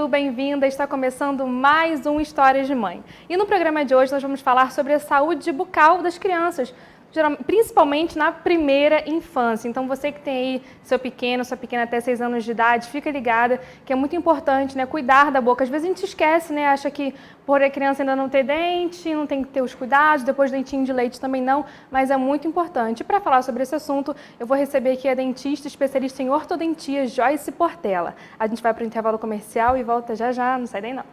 bem-vindo, bem-vinda. Está começando mais um Histórias de Mãe. E no programa de hoje nós vamos falar sobre a saúde bucal das crianças, principalmente na primeira infância. Então, você que tem aí seu pequeno, sua pequena até 6 anos de idade, fica ligada que é muito importante, né, cuidar da boca. Às vezes a gente esquece, né, acha que por a criança ainda não ter dente, não tem que ter os cuidados, depois dentinho de leite também não, mas é muito importante. Para falar sobre esse assunto, eu vou receber aqui a dentista especialista em ortodontia, Joyce Portela. A gente vai para o intervalo comercial e volta já já, não sai daí não.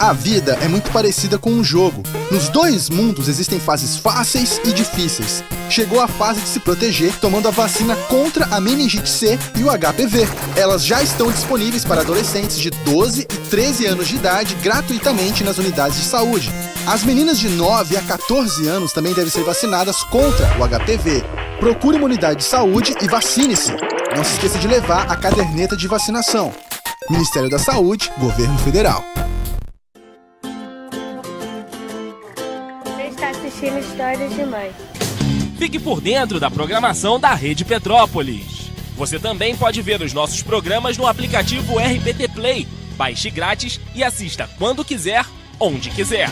A vida é muito parecida com um jogo. Nos dois mundos existem fases fáceis e difíceis. Chegou a fase de se proteger tomando a vacina contra a meningite C e o HPV. Elas já estão disponíveis para adolescentes de 12 e 13 anos de idade gratuitamente nas unidades de saúde. As meninas de 9 a 14 anos também devem ser vacinadas contra o HPV. Procure uma unidade de saúde e vacine-se. Não se esqueça de levar a caderneta de vacinação. Ministério da Saúde, Governo Federal. Assistindo Histórias de Mãe. Fique por dentro da programação da Rede Petrópolis. Você também pode ver os nossos programas no aplicativo RPT Play. Baixe grátis e assista quando quiser, onde quiser.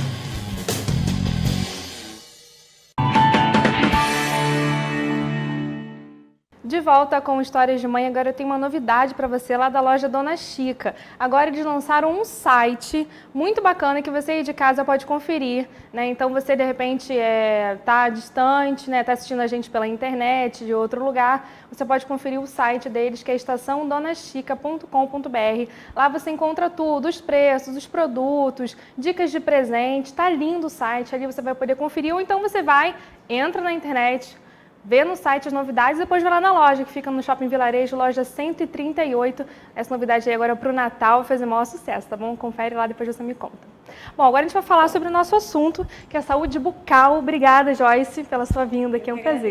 De volta com Histórias de Mãe, agora eu tenho uma novidade para você lá da loja Dona Chica. Agora eles lançaram um site muito bacana que você aí de casa pode conferir, né? Então você de repente está distante, né? Está assistindo a gente pela internet, de outro lugar, você pode conferir o site deles, que é estaçãodonachica.com.br. Lá você encontra tudo, os preços, os produtos, dicas de presente, tá lindo o site, ali você vai poder conferir, ou então você entra na internet, vê no site as novidades e depois vai lá na loja, que fica no Shopping Vilarejo, loja 138. Essa novidade aí agora é para o Natal, vai fazer o maior sucesso, tá bom? Confere lá, depois você me conta. Bom, agora a gente vai falar sobre o nosso assunto, que é a saúde bucal. Obrigada, Joyce, pela sua vinda aqui, é um prazer.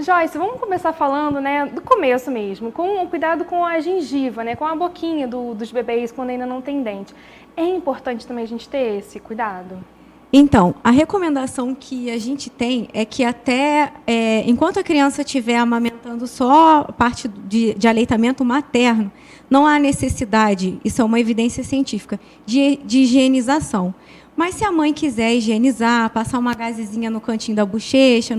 Joyce, vamos começar falando, né, do começo mesmo, com o cuidado com a gengiva, né, com a boquinha dos bebês quando ainda não tem dente. É importante também a gente ter esse cuidado? Então, a recomendação que a gente tem é que até, enquanto a criança estiver amamentando só parte de aleitamento materno, não há necessidade, isso é uma evidência científica, de higienização. Mas se a mãe quiser higienizar, passar uma gazezinha no cantinho da bochecha,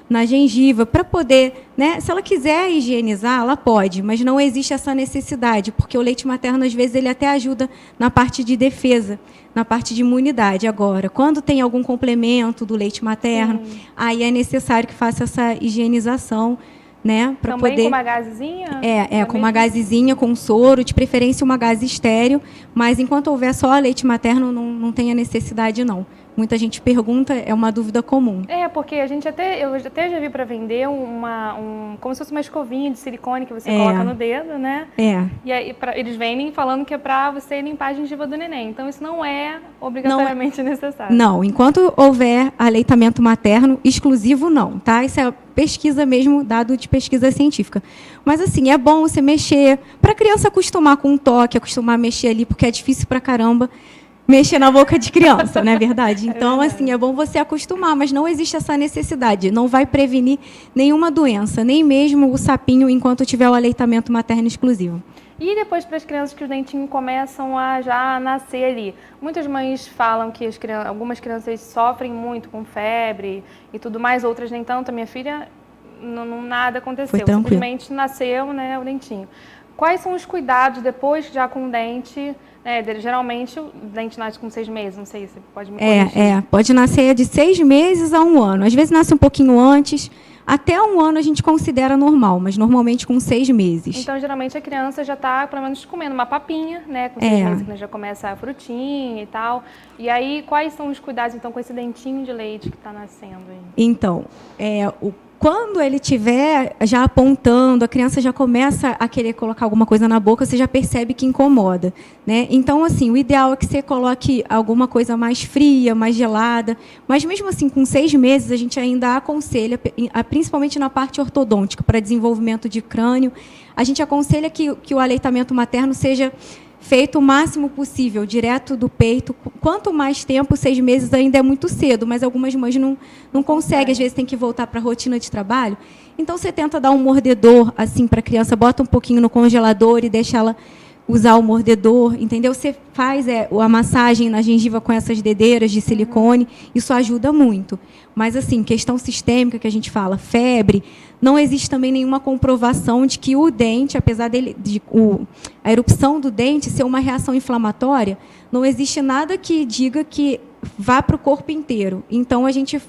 na gengiva, para poder, né, se ela quiser higienizar, ela pode, mas não existe essa necessidade, porque o leite materno, às vezes, ele até ajuda na parte de defesa, na parte de imunidade. Agora, quando tem algum complemento do leite materno, aí é necessário que faça essa higienização, né, para poder... Também com uma gazezinha? Com uma gazezinha, com soro, de preferência uma gase estéreo, mas enquanto houver só leite materno, não tem a necessidade, não. Muita gente pergunta, é uma dúvida comum. Porque eu até já vi para vender como se fosse uma escovinha de silicone que você coloca no dedo, né? E aí eles vendem falando que é para você limpar a gengiva do neném. Então isso não é obrigatoriamente necessário. Não, enquanto houver aleitamento materno exclusivo, não, tá? Isso é pesquisa mesmo, dado de pesquisa científica. Mas assim, é bom você mexer, para a criança acostumar com um toque, acostumar a mexer ali, porque é difícil pra caramba mexer na boca de criança, não é verdade? Então, assim, é bom você acostumar, mas não existe essa necessidade. Não vai prevenir nenhuma doença, nem mesmo o sapinho, enquanto tiver o aleitamento materno exclusivo. E depois para as crianças que os dentinhos começam a já nascer ali. Muitas mães falam que algumas crianças sofrem muito com febre e tudo mais, outras nem tanto. A minha filha, nada aconteceu, simplesmente nasceu, né, o dentinho. Quais são os cuidados depois, já com o dente? Geralmente o dente nasce com 6 meses, não sei se pode me corrigir. Pode nascer de 6 meses a 1 ano. Às vezes nasce um pouquinho antes. Até 1 ano a gente considera normal, mas normalmente com 6 meses. Então, geralmente a criança já está, pelo menos, comendo uma papinha, né? Com 6 meses, que já começa a frutinha e tal. E aí, quais são os cuidados, então, com esse dentinho de leite que está nascendo aí? Então, quando ele estiver já apontando, a criança já começa a querer colocar alguma coisa na boca, você já percebe que incomoda, né? Então, assim, o ideal é que você coloque alguma coisa mais fria, mais gelada, mas mesmo assim, com 6 meses, a gente ainda aconselha, principalmente na parte ortodôntica, para desenvolvimento de crânio, a gente aconselha que o aleitamento materno seja feito o máximo possível, direto do peito. Quanto mais tempo, 6 meses ainda é muito cedo, mas algumas mães não conseguem, às vezes tem que voltar para a rotina de trabalho. Então, você tenta dar um mordedor assim para a criança, bota um pouquinho no congelador e deixa ela usar o mordedor, entendeu? Você faz a massagem na gengiva com essas dedeiras de silicone, isso ajuda muito. Mas, assim, questão sistêmica que a gente fala, febre, não existe também nenhuma comprovação de que o dente, apesar a erupção do dente ser uma reação inflamatória, não existe nada que diga que vá para o corpo inteiro. Então, a gente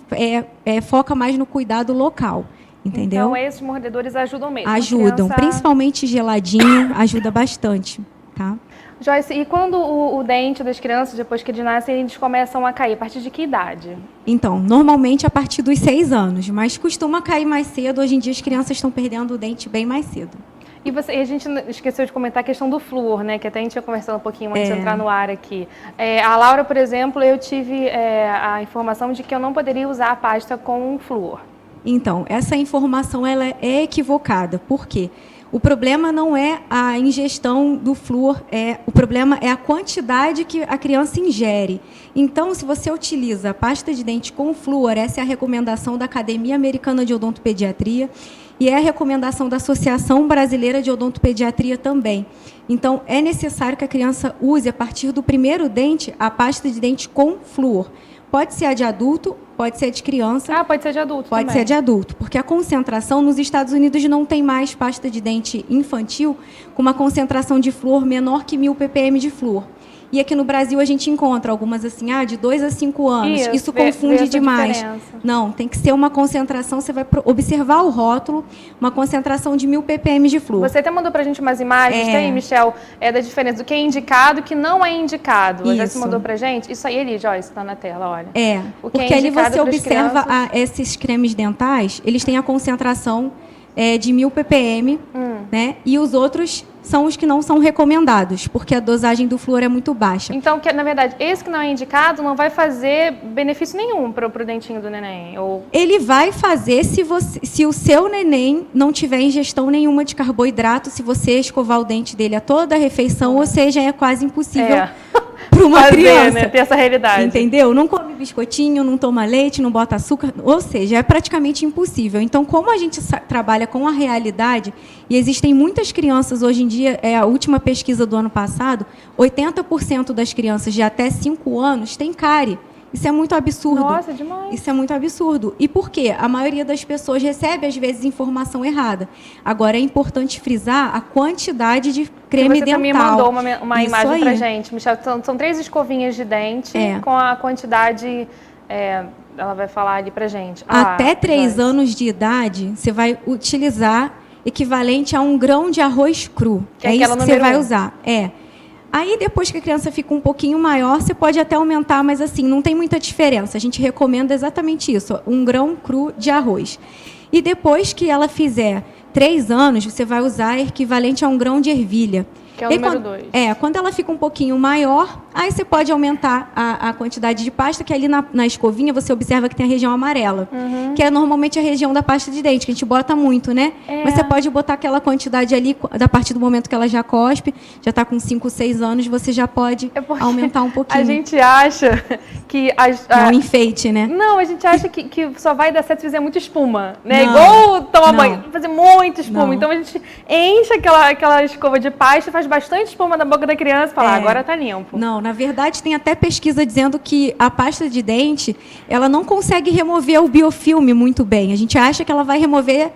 foca mais no cuidado local. Entendeu? Então, esses mordedores ajudam mesmo. Ajudam, principalmente geladinho, ajuda bastante, tá? Joyce, e quando o dente das crianças, depois que eles nascem, eles começam a cair? A partir de que idade? Então, normalmente a partir dos 6 anos, mas costuma cair mais cedo. Hoje em dia as crianças estão perdendo o dente bem mais cedo. E a gente esqueceu de comentar a questão do flúor, né? Que até a gente ia conversando um pouquinho antes de entrar no ar aqui. A Laura, por exemplo, eu tive a informação de que eu não poderia usar a pasta com flúor. Então, essa informação ela é equivocada. Por quê? O problema não é a ingestão do flúor, o problema é a quantidade que a criança ingere. Então, se você utiliza a pasta de dente com flúor, essa é a recomendação da Academia Americana de Odontopediatria e é a recomendação da Associação Brasileira de Odontopediatria também. Então, é necessário que a criança use, a partir do primeiro dente, a pasta de dente com flúor. Pode ser a de adulto, pode ser a de criança. Ah, pode ser de adulto também. Pode ser de adulto, porque a concentração nos Estados Unidos não tem mais pasta de dente infantil com uma concentração de flúor menor que 1000 ppm de flúor. E aqui no Brasil a gente encontra algumas assim, de 2 a 5 anos. Isso confunde demais. Não, tem que ser uma concentração, você vai observar o rótulo, uma concentração de 1000 ppm de flúor. Você até mandou pra gente umas imagens, tem, Michel, da diferença do que é indicado e que não é indicado. Já se mandou pra gente? Isso aí ali, Joyce, tá na tela, olha. Porque ali você observa esses cremes dentais, eles têm a concentração de 1000 ppm, né? E os outros são os que não são recomendados, porque a dosagem do flúor é muito baixa. Então, na verdade, esse que não é indicado não vai fazer benefício nenhum para o dentinho do neném? Ou... Ele vai fazer se o seu neném não tiver ingestão nenhuma de carboidrato, se você escovar o dente dele a toda a refeição, ou seja, é quase impossível para uma criança. Né? Ter essa realidade. Entendeu? Não come biscoitinho, não toma leite, não bota açúcar, ou seja, é praticamente impossível. Então, como a gente trabalha com a realidade, e existem muitas crianças hoje em dia, a última pesquisa do ano passado, 80% das crianças de até 5 anos têm cárie. Isso é muito absurdo. Nossa, demais. Isso é muito absurdo. E por quê? A maioria das pessoas recebe, às vezes, informação errada. Agora, é importante frisar a quantidade de creme dental. Você também mandou uma imagem pra gente, Michel. São 3 escovinhas de dente com a quantidade... ela vai falar ali pra gente. Até 3 anos de idade, você vai utilizar equivalente a 1 grão de arroz cru. É isso que você vai usar. Aí, depois que a criança fica um pouquinho maior, você pode até aumentar, mas assim, não tem muita diferença. A gente recomenda exatamente isso, 1 grão cru de arroz. E depois que ela fizer 3 anos, você vai usar equivalente a 1 grão de ervilha. Que é o número 2. Quando ela fica um pouquinho maior, aí você pode aumentar a quantidade de pasta, que ali na escovinha você observa que tem a região amarela, que é normalmente a região da pasta de dente, que a gente bota muito, né? Mas você pode botar aquela quantidade ali, a partir do momento que ela já cospe, já está com 5, 6 anos, você já pode aumentar um pouquinho. A gente acha que... É um enfeite, né? Não, a gente acha que só vai dar certo se fizer muita espuma, né? Não, igual tomar banho, fazer muita espuma. Não. Então a gente enche aquela escova de pasta, faz bastante espuma na boca da criança e fala, agora tá limpo. Não, na verdade tem até pesquisa dizendo que a pasta de dente, ela não consegue remover o biofilme muito bem. A gente acha que ela vai remover,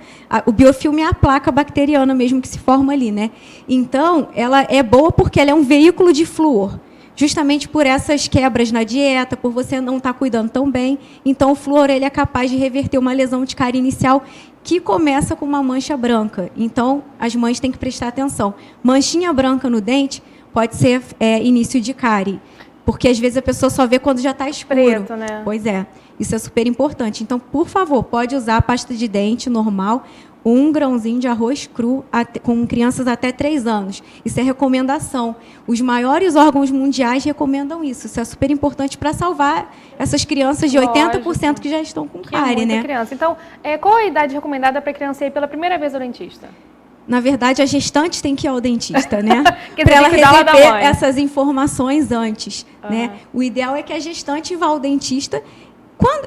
o biofilme é a placa bacteriana mesmo que se forma ali, né? Então, ela é boa porque ela é um veículo de flúor. Justamente por essas quebras na dieta, por você não estar cuidando tão bem. Então, o flúor ele é capaz de reverter uma lesão de cárie inicial que começa com uma mancha branca. Então, as mães têm que prestar atenção. Manchinha branca no dente pode ser início de cárie, porque às vezes a pessoa só vê quando já está escuro. Preto, né? Pois é, isso é super importante. Então, por favor, pode usar a pasta de dente normal, 1 grãozinho de arroz cru com crianças até 3 anos. Isso é recomendação. Os maiores órgãos mundiais recomendam isso. Isso é super importante para salvar essas crianças de 80% que já estão com cárie, né? Criança. Então, qual a idade recomendada para a criança ir pela primeira vez ao dentista? Na verdade, a gestante tem que ir ao dentista, né? Para ela receber essas informações antes, né? O ideal é que a gestante vá ao dentista.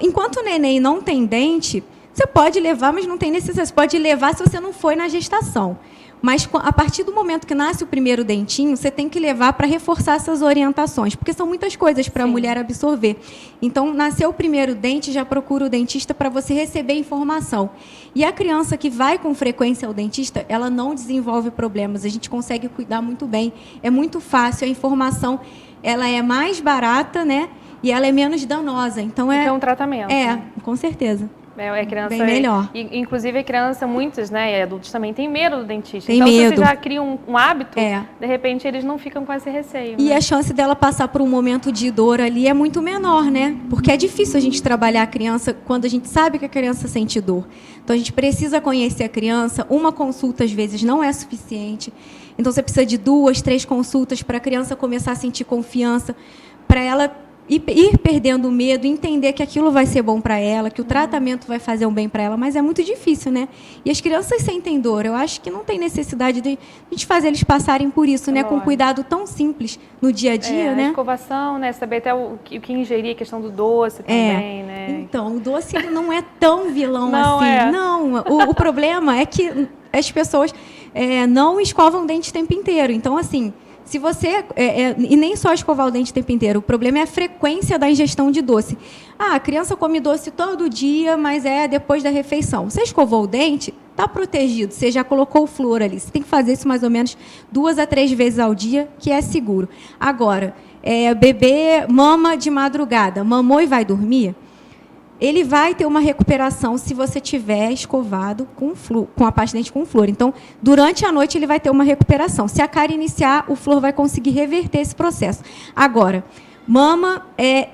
Enquanto o neném não tem dente, você pode levar, mas não tem necessidade. Você pode levar se você não foi na gestação. Mas a partir do momento que nasce o primeiro dentinho, você tem que levar para reforçar essas orientações, porque são muitas coisas para a mulher absorver. Então, nasceu o primeiro dente, já procura o dentista para você receber informação. E a criança que vai com frequência ao dentista, ela não desenvolve problemas, a gente consegue cuidar muito bem, é muito fácil, a informação ela é mais barata, né? E ela é menos danosa. Então, é um tratamento. Com certeza. É criança, bem melhor. Inclusive, a criança, muitos, né, e adultos também, têm medo do dentista. Tem então, medo. se você já cria um hábito, de repente, eles não ficam com esse receio. E né? a chance dela passar por um momento de dor ali é muito menor, né? Porque é difícil a gente trabalhar a criança quando a gente sabe que a criança sente dor. Então, a gente precisa conhecer a criança. Uma consulta, às vezes, não é suficiente. Então, você precisa de 2, 3 consultas para a criança começar a sentir confiança, para ela ir perdendo o medo, entender que aquilo vai ser bom para ela, que o tratamento vai fazer um bem para ela, mas é muito difícil, né? E as crianças sentem dor. Eu acho que não tem necessidade de a gente fazer eles passarem por isso, né? Com um cuidado tão simples no dia a dia, né? A escovação, né? Saber até o que ingerir, a questão do doce também, né? Então, o doce ele não é tão vilão não assim. Não, o problema é que as pessoas não escovam o dente o tempo inteiro. Então, assim, se você... e nem só escovar o dente o tempo inteiro. O problema é a frequência da ingestão de doce. A criança come doce todo dia, mas depois da refeição. Você escovou o dente, está protegido. Você já colocou o flúor ali. Você tem que fazer isso mais ou menos 2 a 3 vezes ao dia, que é seguro. Agora, bebê mama de madrugada, mamou e vai dormir, ele vai ter uma recuperação se você tiver escovado com a pasta de dente com flúor. Então, durante a noite, ele vai ter uma recuperação. Se a cárie iniciar, o flúor vai conseguir reverter esse processo. Agora, mama,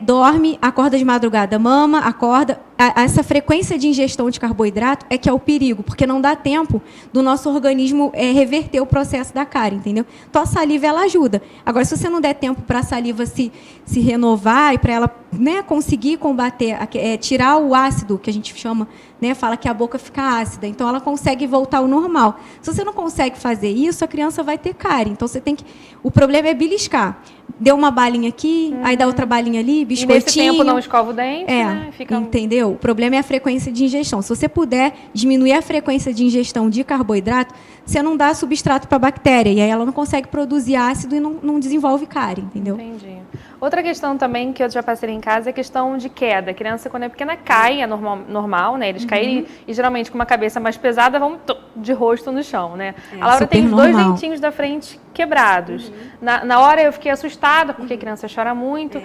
dorme, acorda de madrugada, mama, acorda. Essa frequência de ingestão de carboidrato é que é o perigo, porque não dá tempo do nosso organismo reverter o processo da cárie, entendeu? Então, a saliva, ela ajuda. Agora, se você não der tempo para a saliva se renovar e para ela, né, conseguir combater, tirar o ácido, que a gente chama, né, fala que a boca fica ácida, então ela consegue voltar ao normal. Se você não consegue fazer isso, a criança vai ter cárie. Então, você tem que... O problema é beliscar. Deu uma balinha aqui, aí dá outra balinha ali, biscoitinho. E nesse tempo não escova o dente, né? Entendeu? O problema é a frequência de ingestão. Se você puder diminuir a frequência de ingestão de carboidrato, você não dá substrato para a bactéria, e aí ela não consegue produzir ácido e não desenvolve cárie, entendeu? Entendi. Outra questão também que eu já passei em casa é a questão de queda. A criança, quando é pequena, cai, é normal, né? Eles caírem e geralmente com uma cabeça mais pesada vão de rosto no chão, né? A Laura tem os 2 dentinhos da frente quebrados. Na hora eu fiquei assustada, porque a criança chora muito.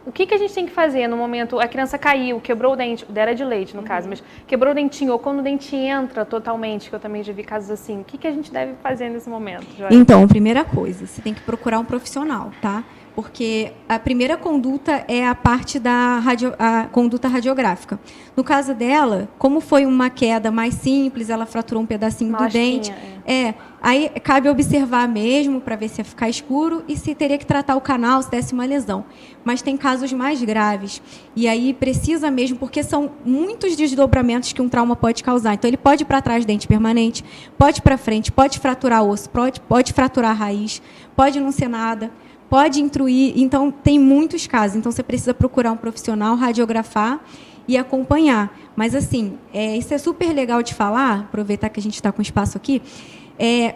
O que a gente tem que fazer no momento? A criança caiu, quebrou o dente, era de leite no caso, mas quebrou o dentinho, ou quando o dente entra totalmente, que eu também já vi casos assim. O que a gente deve fazer nesse momento, Joia? Então, primeira coisa, você tem que procurar um profissional, tá? Porque a primeira conduta é a parte da conduta radiográfica. No caso dela, como foi uma queda mais simples, ela fraturou um pedacinho do dente. Aí cabe observar mesmo para ver se ia ficar escuro e se teria que tratar o canal se desse uma lesão. Mas tem casos mais graves. E aí precisa mesmo, porque são muitos desdobramentos que um trauma pode causar. Então, ele pode ir para trás dente permanente, pode ir para frente, pode fraturar osso, pode fraturar a raiz, pode não ser nada. Pode intruir, então tem muitos casos. Então, você precisa procurar um profissional, radiografar e acompanhar. Mas, assim, isso é super legal de falar, aproveitar que a gente está com espaço aqui.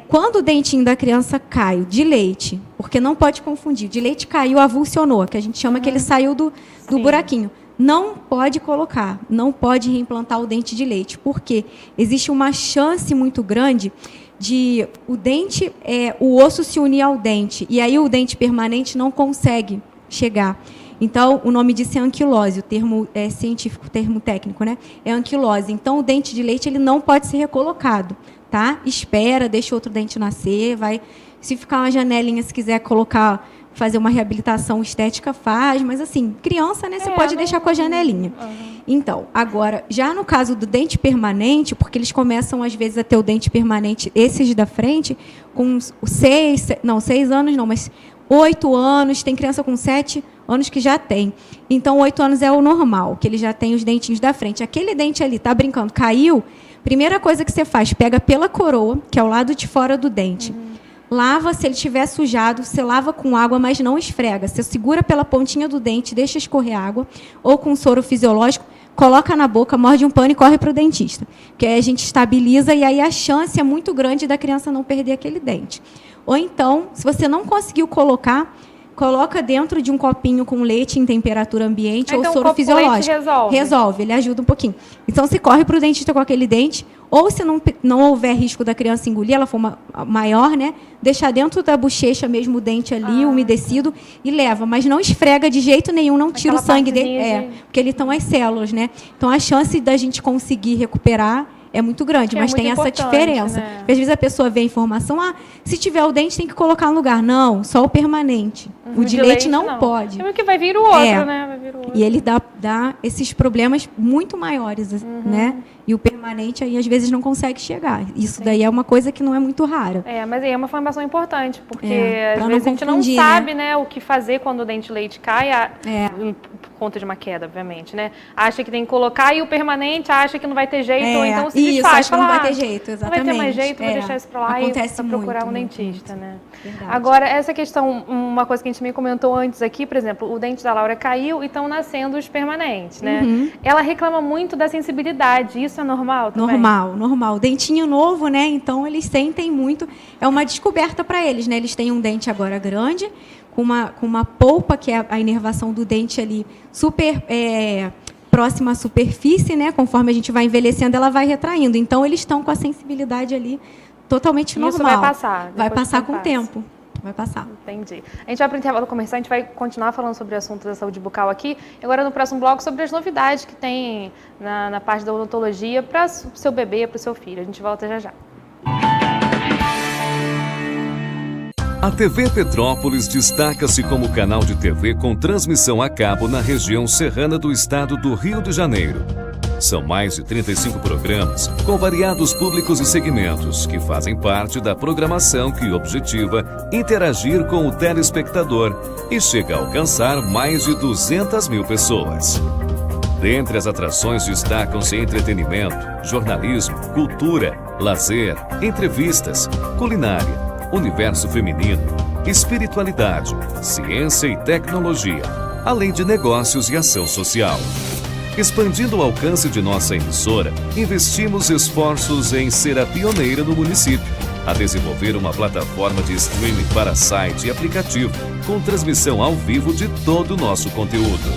Quando o dentinho da criança cai, de leite, porque não pode confundir, de leite caiu, avulsionou, que a gente chama que ele saiu do buraquinho. Não pode colocar, não pode reimplantar o dente de leite, porque existe uma chance muito grande de o dente, o osso se unir ao dente, e aí o dente permanente não consegue chegar. Então, o nome disso é anquilose, o termo científico, o termo técnico, né? É anquilose. Então, o dente de leite ele não pode ser recolocado, tá? Espera, deixa outro dente nascer, se ficar uma janelinha, se quiser colocar, fazer uma reabilitação estética, faz, mas assim, criança, né, você pode deixar com a janelinha. Então, agora, já no caso do dente permanente, porque eles começam, às vezes, a ter o dente permanente, esses da frente, com 6 anos não, mas 8 anos, tem criança com 7 anos que já tem. Então, 8 anos é o normal, que ele já tem os dentinhos da frente. Aquele dente ali, tá brincando, caiu, Primeira coisa que você faz, pega pela coroa, que é o lado de fora do dente. Lava, se ele estiver sujado, você lava com água, mas não esfrega. Você segura pela pontinha do dente, deixa escorrer água, ou com soro fisiológico, coloca na boca, morde um pano e corre para o dentista. Porque aí a gente estabiliza e aí a chance é muito grande da criança não perder aquele dente. Ou então, se você não conseguiu coloca dentro de um copinho com leite em temperatura ambiente ou soro fisiológico. Resolve, ele ajuda um pouquinho. Então, você corre para o dentista com aquele dente, ou se não houver risco da criança engolir, ela for maior, né? Deixar dentro da bochecha mesmo o dente ali, umedecido, e leva. Mas não esfrega de jeito nenhum, não tira o sangue dele. Porque ele estão as células, né? Então, a chance da gente conseguir recuperar é muito grande, mas tem essa diferença. Né? Porque, às vezes a pessoa vê a informação, se tiver o dente tem que colocar no lugar. Não, só o permanente. O de leite não pode. Que vai vir o outro, né? Vai vir o outro. E ele dá esses problemas muito maiores, né? E o permanente aí às vezes não consegue chegar. Isso daí é uma coisa que não é muito rara. Mas aí é uma informação importante, porque às não vezes a gente não confundir, sabe, né, o que fazer quando o dente de leite cai, por conta de uma queda, obviamente, né? Acha que tem que colocar e o permanente acha que não vai ter jeito, ou então se desfaz. Acho que não vai ter jeito, exatamente. Não vai ter mais jeito, vou deixar isso pra lá e procurar um dentista, né? Verdade. Agora, essa questão, uma coisa que a gente me comentou antes aqui, por exemplo, o dente da Laura caiu e estão nascendo os permanentes, né? Ela reclama muito da sensibilidade, isso é normal também? Normal. Dentinho novo, né? Então, eles sentem muito. É uma descoberta para eles, né? Eles têm um dente agora grande, com uma polpa, que é a inervação do dente ali, super próxima à superfície, né? Conforme a gente vai envelhecendo, ela vai retraindo. Então, eles estão com a sensibilidade ali totalmente normal. Isso vai passar? Vai passar com o tempo. Vai passar. Entendi. A gente vai para o intervalo comercial, a gente vai continuar falando sobre o assunto da saúde bucal aqui. E agora, no próximo bloco, sobre as novidades que tem na parte da odontologia para o seu bebê, para o seu filho. A gente volta já já. A TV Petrópolis destaca-se como canal de TV com transmissão a cabo na região serrana do estado do Rio de Janeiro. São mais de 35 programas, com variados públicos e segmentos, que fazem parte da programação que objetiva interagir com o telespectador e chega a alcançar mais de 200 mil pessoas. Dentre as atrações destacam-se entretenimento, jornalismo, cultura, lazer, entrevistas, culinária, universo feminino, espiritualidade, ciência e tecnologia, além de negócios e ação social. Expandindo o alcance de nossa emissora, investimos esforços em ser a pioneira no município, a desenvolver uma plataforma de streaming para site e aplicativo, com transmissão ao vivo de todo o nosso conteúdo.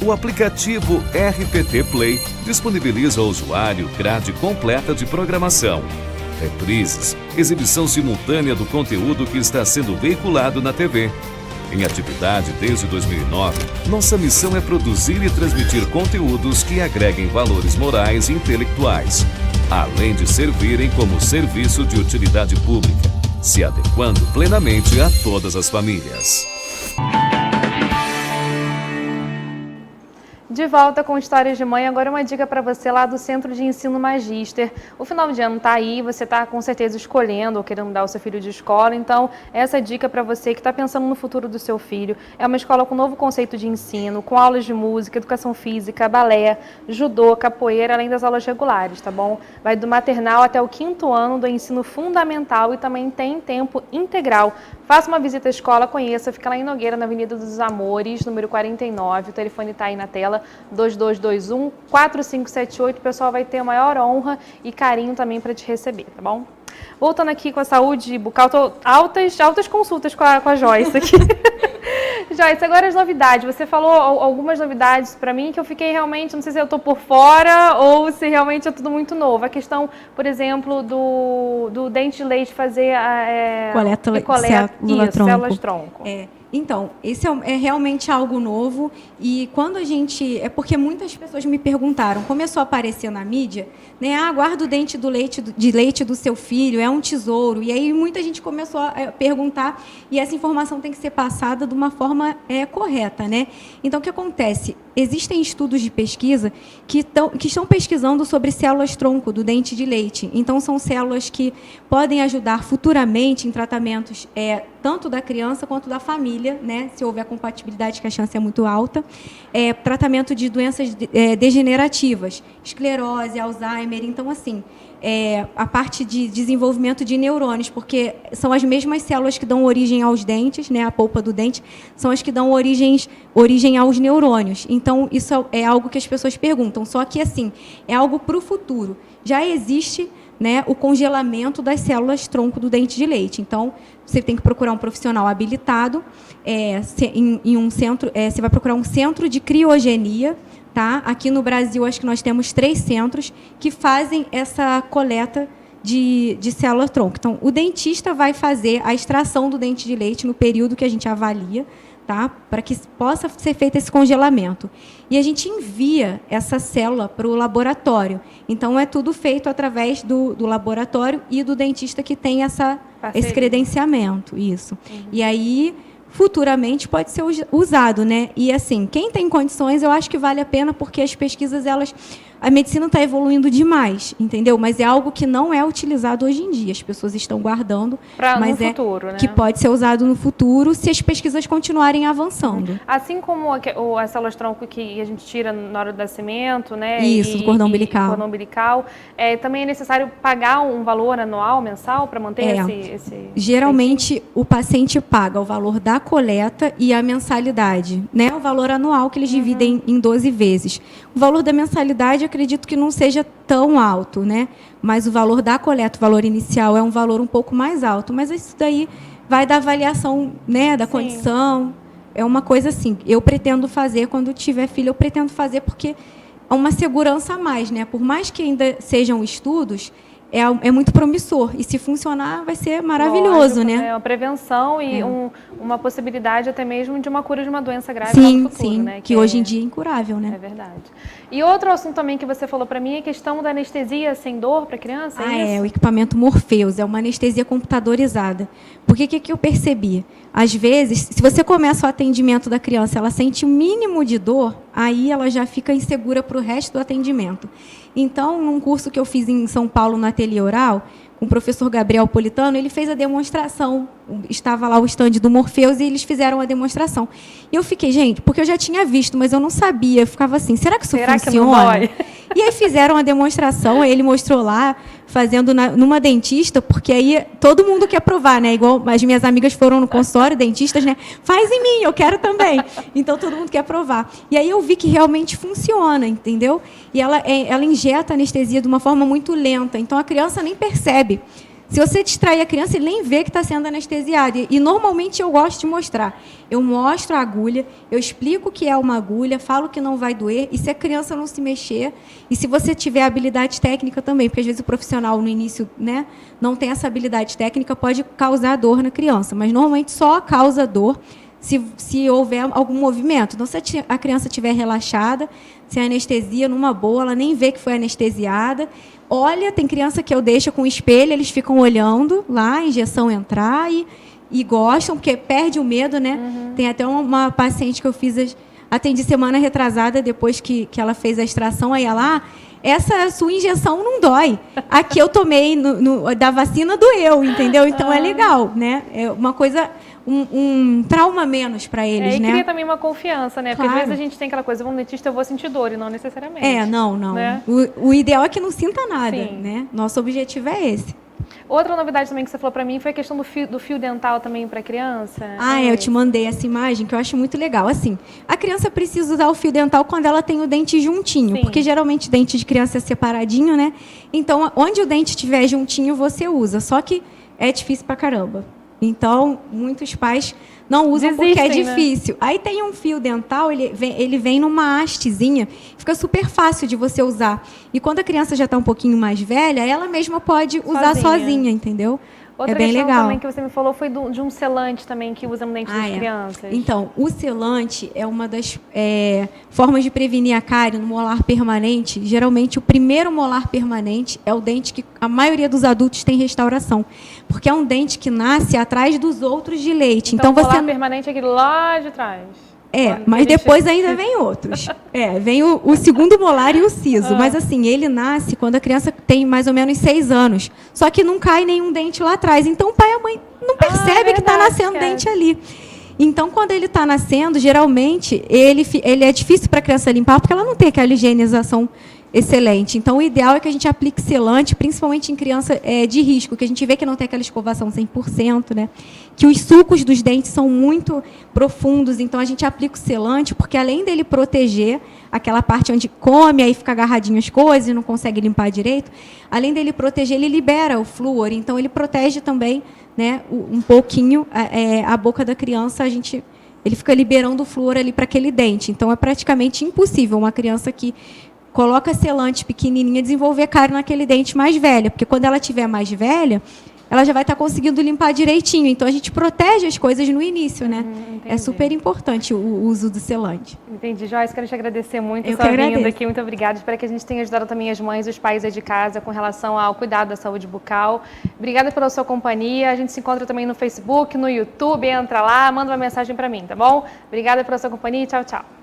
O aplicativo RPT Play disponibiliza ao usuário grade completa de programação, reprises, exibição simultânea do conteúdo que está sendo veiculado na TV. Em atividade desde 2009, nossa missão é produzir e transmitir conteúdos que agreguem valores morais e intelectuais, além de servirem como serviço de utilidade pública, se adequando plenamente a todas as famílias. De volta com Histórias de Mãe, agora uma dica para você lá do Centro de Ensino Magíster. O final de ano está aí, você está com certeza escolhendo ou querendo mudar o seu filho de escola, então essa dica para você que está pensando no futuro do seu filho. É uma escola com novo conceito de ensino, com aulas de música, educação física, balé, judô, capoeira, além das aulas regulares, tá bom? Vai do maternal até o 5º ano do ensino fundamental e também tem tempo integral. Faça uma visita à escola, conheça, fica lá em Nogueira, na Avenida dos Amores, número 49, o telefone está aí na tela, 2221-4578, o pessoal vai ter a maior honra e carinho também para te receber, tá bom? Voltando aqui com a saúde bucal, altas consultas com a Joyce aqui. Joyce, agora as novidades. Você falou algumas novidades para mim que eu fiquei realmente, não sei se eu estou por fora ou se realmente é tudo muito novo. A questão, por exemplo, do dente de leite fazer coleta células-tronco. Então, esse é realmente algo novo e quando a gente... É porque muitas pessoas me perguntaram, começou a aparecer na mídia, né? Guarda o dente de leite do seu filho, é um tesouro. E aí muita gente começou a perguntar e essa informação tem que ser passada de uma forma correta, né? Então, o que acontece? existem estudos de pesquisa que estão pesquisando sobre células-tronco do dente de leite. Então, são células que podem ajudar futuramente em tratamentos tanto da criança quanto da família, né, se houver compatibilidade, que a chance é muito alta, tratamento de doenças degenerativas, esclerose, Alzheimer. Então, assim, a parte de desenvolvimento de neurônios, porque são as mesmas células que dão origem aos dentes, né, a polpa do dente, são as que dão origem aos neurônios. Então, isso é algo que as pessoas perguntam, só que, assim, é algo para o futuro. Já existe, né, o congelamento das células-tronco do dente de leite. Então, você tem que procurar um profissional habilitado, em um centro, você vai procurar um centro de criogenia. Tá? Aqui no Brasil, acho que nós temos 3 centros que fazem essa coleta de célula-tronco. Então, o dentista vai fazer a extração do dente de leite no período que a gente avalia, tá? Para que possa ser feito esse congelamento. E a gente envia essa célula para o laboratório. Então, é tudo feito através do laboratório e do dentista que tem esse credenciamento. Isso. Uhum. E aí, futuramente pode ser usado, né? E assim, quem tem condições, eu acho que vale a pena, porque as pesquisas, a medicina está evoluindo demais, entendeu? Mas é algo que não é utilizado hoje em dia. As pessoas estão guardando, mas no futuro, né? Que pode ser usado no futuro se as pesquisas continuarem avançando. Assim como as células-tronco que a gente tira na hora do nascimento, né? Isso, do cordão umbilical. Cordão umbilical. Também é necessário pagar um valor anual, mensal, para manter esse... Geralmente, o paciente paga o valor da coleta e a mensalidade, né? O valor anual que eles dividem em 12 vezes. O valor da mensalidade, acredito que não seja tão alto, né? Mas o valor da coleta, o valor inicial, é um valor um pouco mais alto. Mas isso daí vai da avaliação, né, da condição. É uma coisa assim, eu pretendo fazer, quando tiver filho, eu pretendo fazer porque é uma segurança a mais, né? Por mais que ainda sejam estudos, é muito promissor. E se funcionar, vai ser maravilhoso, né? É uma prevenção e uma possibilidade até mesmo de uma cura de uma doença grave Sim, no futuro, né? Que hoje em dia é incurável, né? É verdade. E outro assunto também que você falou para mim é a questão da anestesia sem dor para criança, o equipamento Morpheus, é uma anestesia computadorizada. Porque o que eu percebi? Às vezes, se você começa o atendimento da criança, ela sente o mínimo de dor, aí ela já fica insegura para o resto do atendimento. Então, num curso que eu fiz em São Paulo, no Ateliê Oral, com o professor Gabriel Politano, ele fez a demonstração. Estava lá o estande do Morpheus e eles fizeram a demonstração. E eu fiquei, gente, porque eu já tinha visto, mas eu não sabia. Eu ficava assim, será que isso funciona? Que não dói? E aí fizeram a demonstração, ele mostrou lá, fazendo numa dentista, porque aí todo mundo quer provar, né? Igual as minhas amigas foram no consultório, dentistas, né? Faz em mim, eu quero também. Então, todo mundo quer provar. E aí eu vi que realmente funciona, entendeu? E ela injeta anestesia de uma forma muito lenta, então a criança nem percebe. Se você distrair a criança, ele nem vê que está sendo anestesiado. E, normalmente, eu gosto de mostrar. Eu mostro a agulha, eu explico o que é uma agulha, falo que não vai doer, e se a criança não se mexer, e se você tiver habilidade técnica também, porque, às vezes, o profissional, no início, né, não tem essa habilidade técnica, pode causar dor na criança. Mas, normalmente, só causa dor se houver algum movimento. Então, se a criança estiver relaxada, se a anestesia, numa boa, ela nem vê que foi anestesiada. Olha, tem criança que eu deixo com o espelho, eles ficam olhando lá, a injeção entrar e gostam, porque perde o medo, né? Tem até uma paciente que eu atendi semana retrasada, depois que ela fez a extração, aí ela, essa sua injeção não dói. Aqui eu tomei da vacina, doeu, entendeu? Então é legal, né? É uma coisa... Um trauma menos para eles, né? E cria também uma confiança, né? Porque às vezes a gente tem aquela coisa, vou no dentista, eu vou sentir dor, e não necessariamente. Não. Né? O ideal é que não sinta nada, né? Nosso objetivo é esse. Outra novidade também que você falou para mim foi a questão do fio dental também para criança. Eu te mandei essa imagem que eu acho muito legal. Assim, a criança precisa usar o fio dental quando ela tem o dente juntinho, porque geralmente o dente de criança é separadinho, né? Então, onde o dente estiver juntinho, você usa. Só que é difícil pra caramba. Então, muitos pais não usam porque é difícil. Né? Aí tem um fio dental, ele vem numa hastezinha, fica super fácil de você usar. E quando a criança já está um pouquinho mais velha, ela mesma pode usar sozinha, entendeu? Outra bem questão legal. Também que você me falou foi de um selante também que usa no dente das crianças. Então, o selante é uma das formas de prevenir a cárie no molar permanente. Geralmente, o primeiro molar permanente é o dente que a maioria dos adultos tem restauração. Porque é um dente que nasce atrás dos outros de leite. Então o molar permanente é aquele lá de trás. Mas depois ainda vem outros. Vem o segundo molar e o siso. Mas assim, ele nasce quando a criança tem mais ou menos 6 anos. Só que não cai nenhum dente lá atrás. Então o pai e a mãe não percebe que está nascendo dente ali. Então, quando ele está nascendo, geralmente, ele é difícil para a criança limpar, porque ela não tem aquela higienização excelente. Então, o ideal é que a gente aplique selante, principalmente em criança de risco, que a gente vê que não tem aquela escovação 100%, né? Que os sulcos dos dentes são muito profundos, então a gente aplica o selante, porque além dele proteger aquela parte onde come, aí fica agarradinho as coisas e não consegue limpar direito, além dele proteger, ele libera o flúor, então ele protege também, né, um pouquinho a boca da criança, ele fica liberando o flúor ali para aquele dente. Então, é praticamente impossível uma criança que coloca selante pequenininha desenvolver cárie naquele dente mais velha, porque quando ela tiver mais velha, ela já vai estar conseguindo limpar direitinho. Então, a gente protege as coisas no início, né? É super importante o uso do selante. Entendi. Joyce, quero te agradecer muito Eu sua que vinda agradeço. aqui. Muito obrigada. Espero que a gente tenha ajudado também as mães e os pais aí de casa com relação ao cuidado da saúde bucal. Obrigada pela sua companhia. A gente se encontra também no Facebook, no YouTube. Entra lá, manda uma mensagem para mim, tá bom? Obrigada pela sua companhia e tchau, tchau.